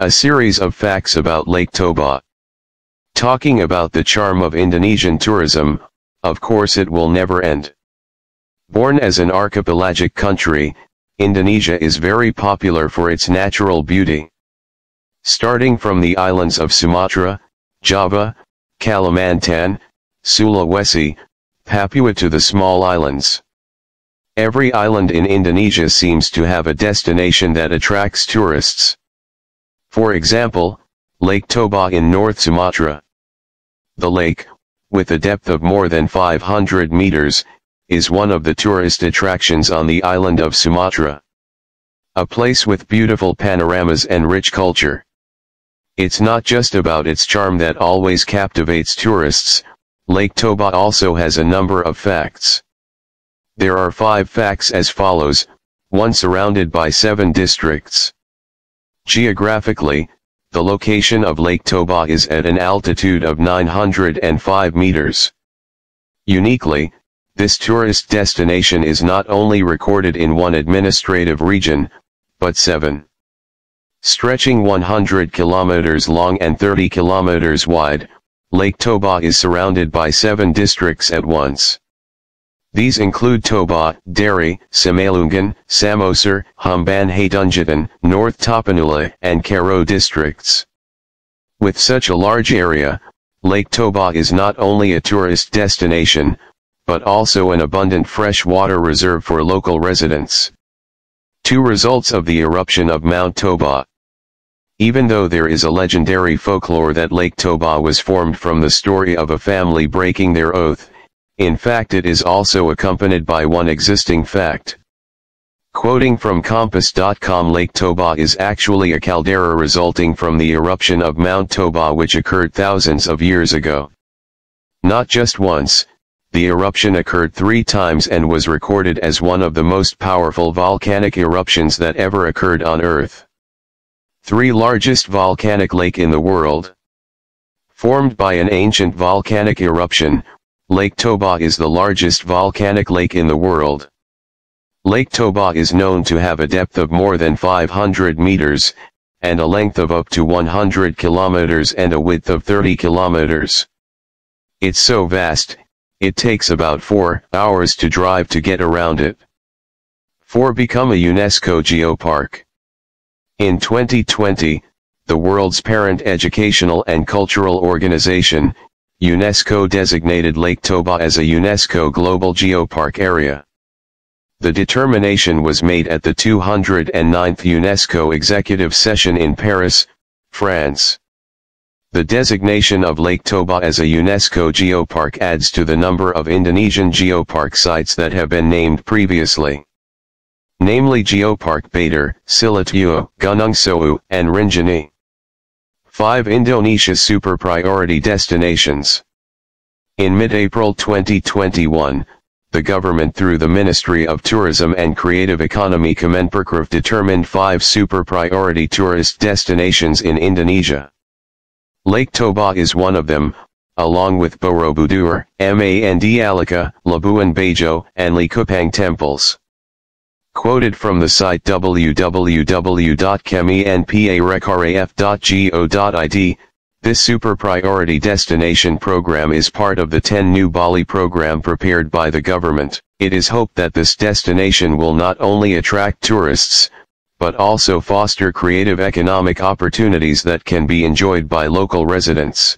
A series of facts about Lake Toba. Talking about the charm of Indonesian tourism, of course it will never end. Born as an archipelagic country, Indonesia is very popular for its natural beauty. Starting from the islands of Sumatra, Java, Kalimantan, Sulawesi, Papua to the small islands. Every island in Indonesia seems to have a destination that attracts tourists. For example, Lake Toba in North Sumatra. The lake, with a depth of more than 500 meters, is one of the tourist attractions on the island of Sumatra. A place with beautiful panoramas and rich culture. It's not just about its charm that always captivates tourists. Lake Toba also has a number of facts. There are 5 facts as follows: 1. Surrounded by 7 districts. Geographically, the location of Lake Toba is at an altitude of 905 meters. Uniquely, this tourist destination is not only recorded in one administrative region, but 7. Stretching 100 kilometers long and 30 kilometers wide, Lake Toba is surrounded by 7 districts at once. These include Toba, Dairi, Simalungun, Samosir, Humban Hadundutan, North Tapanuli and Karo districts. With such a large area, Lake Toba is not only a tourist destination, but also an abundant freshwater reserve for local residents. 2. Results of the eruption of Mount Toba. Even though there is a legendary folklore that Lake Toba was formed from the story of a family breaking their oath, in fact it is also accompanied by one existing fact. Quoting from Compass.com, Lake Toba is actually a caldera resulting from the eruption of Mount Toba which occurred thousands of years ago. Not just once, the eruption occurred 3 times and was recorded as one of the most powerful volcanic eruptions that ever occurred on Earth. 3. Largest volcanic lake in the world. Formed by an ancient volcanic eruption, Lake Toba is the largest volcanic lake in the world. Lake Toba is known to have a depth of more than 500 meters, and a length of up to 100 kilometers and a width of 30 kilometers. It's so vast, it takes about 4 hours to drive to get around it. 4. Become a UNESCO geopark. In 2020, the world's parent educational and cultural organization, UNESCO designated Lake Toba as a UNESCO Global Geopark Area. The determination was made at the 209th UNESCO Executive Session in Paris, France. The designation of Lake Toba as a UNESCO Geopark adds to the number of Indonesian geopark sites that have been named previously. Namely Geopark Batur, Silatua, Gunung Sowu, and Rinjani. 5. Indonesia Super Priority Destinations. In mid-April 2021, the government through the Ministry of Tourism and Creative Economy Kemenparekraf determined 5 super priority tourist destinations in Indonesia. Lake Toba is one of them, along with Borobudur, Mandalika, Labuan Bajo, and Likupang temples. Quoted from the site www.kemenparekraf.go.id, this super priority destination program is part of the 10 New Bali program prepared by the government. It is hoped that this destination will not only attract tourists, but also foster creative economic opportunities that can be enjoyed by local residents.